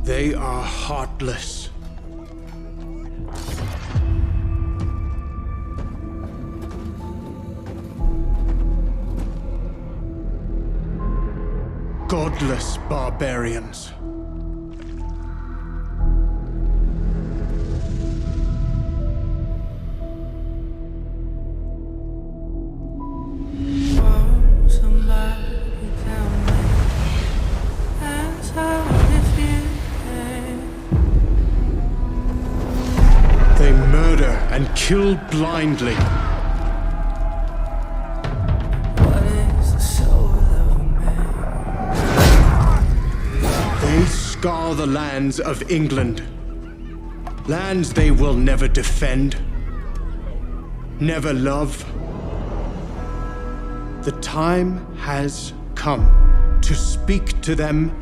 They are heartless. Godless barbarians. They murder and kill blindly. What is the soul of a man? They scar the lands of England. Lands they will never defend, never love. The time has come to speak to them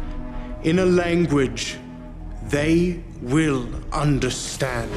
in a language they will understand.